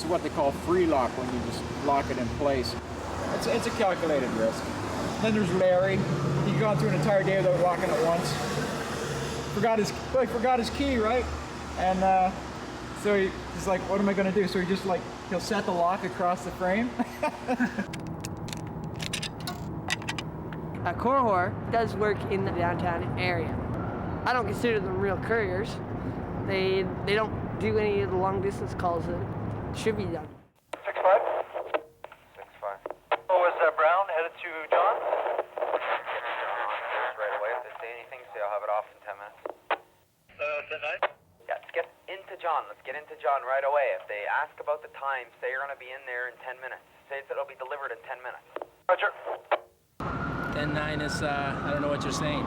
It's what they call free lock when you just lock it in place. It's a calculated risk. Then there's Larry. He's gone through an entire day without locking it once. Forgot his key, right? And so he's like, what am I gonna do? So he'll set the lock across the frame. A Corhor does work in the downtown area. I don't consider them real couriers. They don't do any of the long distance calls that should be done. 6-5. 6-5. Oh, is that Brown headed to John? Right away. If they say anything, say I'll have it off in 10 minutes. Tonight? Yeah, let's get into John. Let's get into John right away. If they ask about the time, say you're going to be in there in 10 minutes. Say that it'll be delivered in 10 minutes. Roger. 10-9 is, I don't know what you're saying.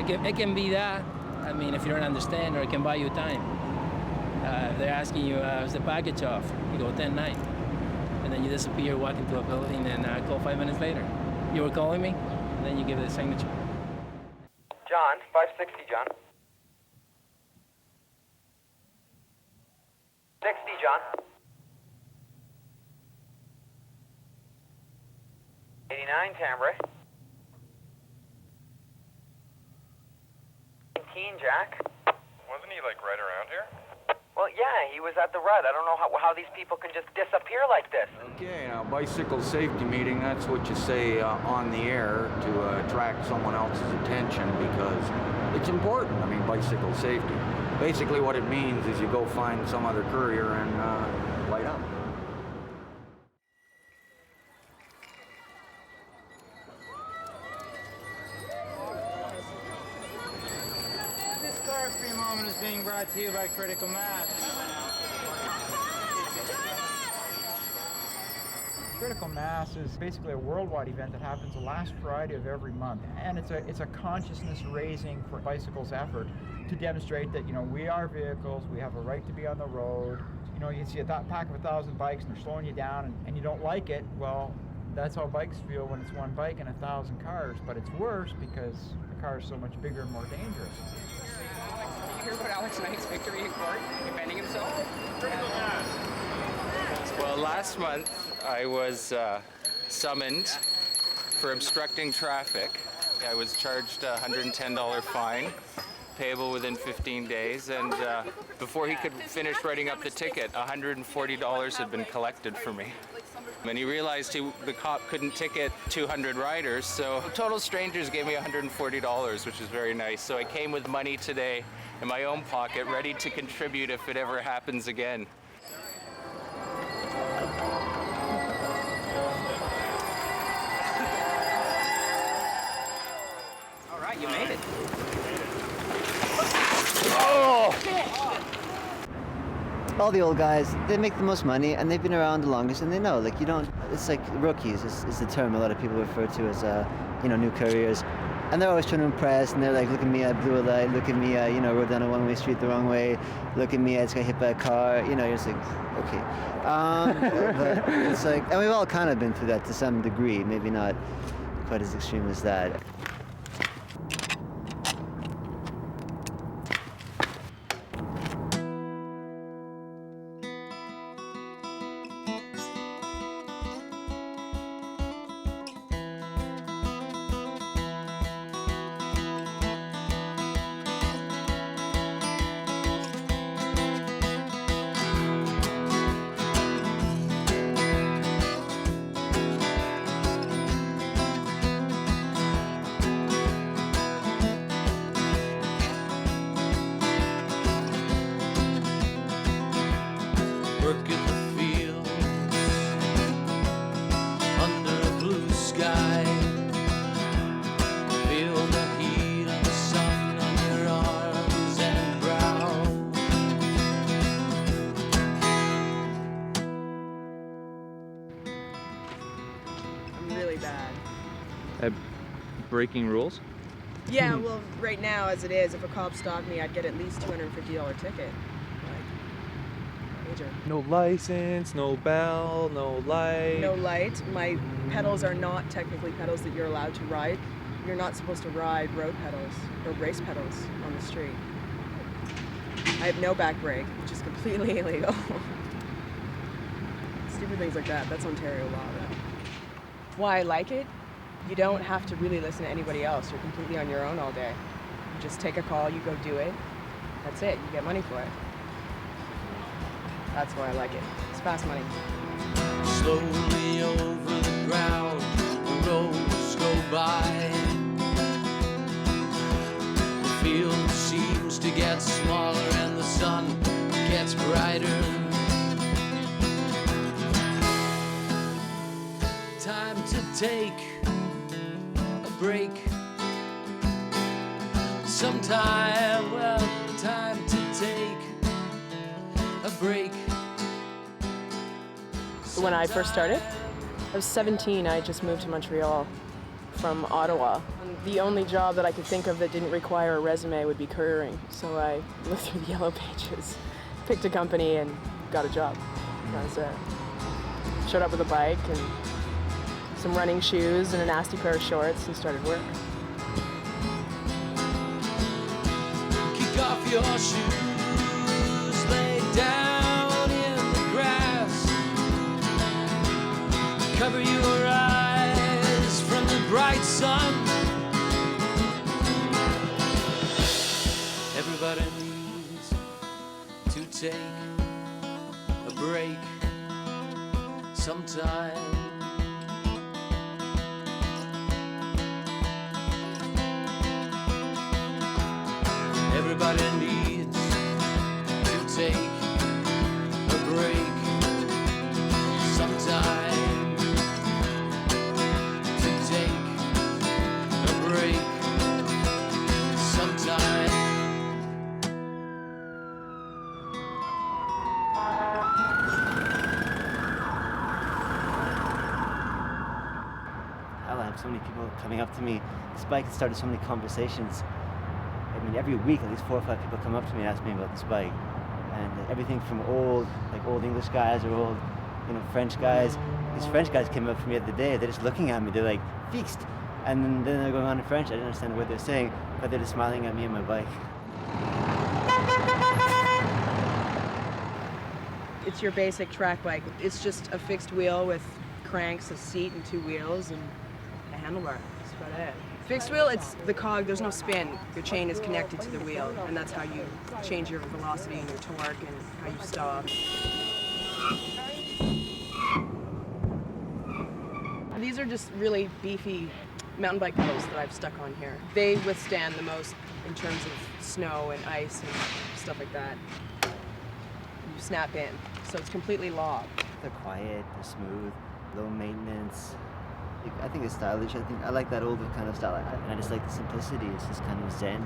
It can be that. I mean, if you don't understand, or it can buy you time. If they're asking you, is the package off? You go 10-9. And then you disappear, walk into a building, and call 5 minutes later. You were calling me, and then you give it a signature. John, 560, John. 60, John. 89, Tambray. 19, Jack. Wasn't he, like, right around here? Well, yeah, he was at the Red. I don't know how these people can just disappear like this. Okay, now, bicycle safety meeting, that's what you say on the air to attract someone else's attention because it's important. I mean, bicycle safety. Basically what it means is you go find some other courier and light up. This car-free moment is being brought to you by Critical Mass. Critical Mass is basically a worldwide event that happens the last Friday of every month, and it's a consciousness raising for bicycles effort to demonstrate that, you know, we are vehicles, we have a right to be on the road. You know, you see a pack of 1,000 bikes and they're slowing you down and you don't like it. Well, that's how bikes feel when it's one bike and 1,000 cars, but it's worse because the car is so much bigger and more dangerous. Did you hear about Alex Knight's victory in court, defending himself? Well, last month I was summoned for obstructing traffic. I was charged a $110 fine, payable within 15 days, and before he could finish writing up the ticket, $140 had been collected for me. And he realized the cop couldn't ticket 200 riders, so total strangers gave me $140, which is very nice. So I came with money today in my own pocket, ready to contribute if it ever happens again. All right, you made it. All the old guys, they make the most money and they've been around the longest and they know, like, you don't, it's like rookies is the term a lot of people refer to as, new couriers. And they're always trying to impress and they're like, look at me, I blew a light, look at me, I, rode down a one-way street the wrong way, look at me, I just got hit by a car, you're just like, okay. But it's like, and we've all kind of been through that to some degree, maybe not quite as extreme as that. Work in the field under a blue sky. Feel the heat of the sun on your arms and brow. I'm really bad. At breaking rules? Yeah, well, right now as it is, if a cop stopped me, I'd get at least $250 ticket. Major. No license, no bell, no light. No light. My pedals are not technically pedals that you're allowed to ride. You're not supposed to ride road pedals or race pedals on the street. I have no back brake, which is completely illegal. Stupid things like that. That's Ontario law, though. Why I like it? You don't have to really listen to anybody else. You're completely on your own all day. You just take a call, you go do it. That's it. You get money for it. That's why I like it. It's fast money. Slowly over the ground, the roads go by. The field seems to get smaller and the sun gets brighter. Time to take a break. Sometime, well, time to take a break. When I first started, I was 17. I just moved to Montreal from Ottawa. The only job that I could think of that didn't require a resume would be couriering. So I looked through the yellow pages, picked a company, and got a job. That was it. Showed up with a bike and some running shoes and a nasty pair of shorts and started work. Kick off your shoes, lay down in the grass. Cover your eyes from the bright sun. Everybody needs to take a break sometime. Everybody needs to take a break sometime. To take a break sometime. Hell, I have so many people coming up to me. This bike has started so many conversations. I mean, every week at least 4 or 5 people come up to me and ask me about this bike. And everything from old English guys or old, French guys. These French guys came up to me the other day. They're just looking at me. They're like, fixed. And then they're going on in French. I didn't understand what they're saying, but they're just smiling at me and my bike. It's your basic track bike. It's just a fixed wheel with cranks, a seat, and 2 wheels, and a handlebar. That's about it. Fixed wheel, it's the cog, there's no spin. Your chain is connected to the wheel, and that's how you change your velocity and your torque and how you stop. These are just really beefy mountain bike pedals that I've stuck on here. They withstand the most in terms of snow and ice and stuff like that. You snap in, so it's completely locked. They're quiet, they're smooth, low maintenance. I think it's stylish. I like that older kind of style, and I just like the simplicity. It's just kind of zen.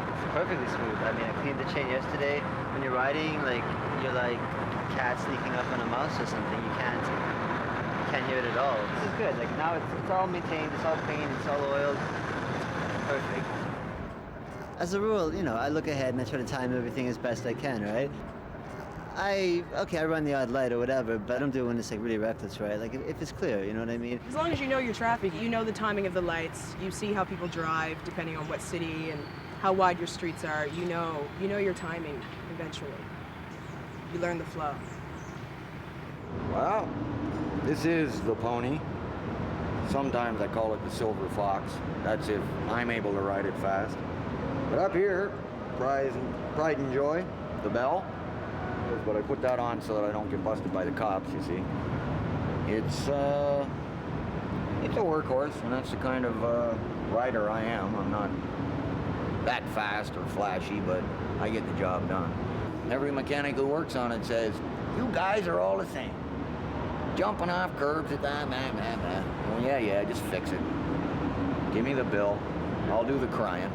It's perfectly smooth. I mean, I cleaned the chain yesterday. When you're riding, you're like a cat sneaking up on a mouse or something. You can't hear it at all. This is good. Now it's all maintained, it's all clean, it's all oiled. It's perfect. As a rule, I look ahead and I try to time everything as best I can, right? I run the odd light or whatever, but I don't do it when it's really reckless, right? If it's clear, you know what I mean? As long as you know your traffic, you know the timing of the lights, you see how people drive depending on what city and how wide your streets are, you know your timing eventually. You learn the flow. Well, this is the pony. Sometimes I call it the silver fox. That's if I'm able to ride it fast. But up here, pride and joy, the bell. But I put that on so that I don't get busted by the cops, you see. It's a workhorse, and that's the kind of rider I am. I'm not that fast or flashy, but I get the job done. Every mechanic who works on it says, you guys are all the same. Jumping off curbs at that, Well, yeah, just fix it. Give me the bill. I'll do the crying.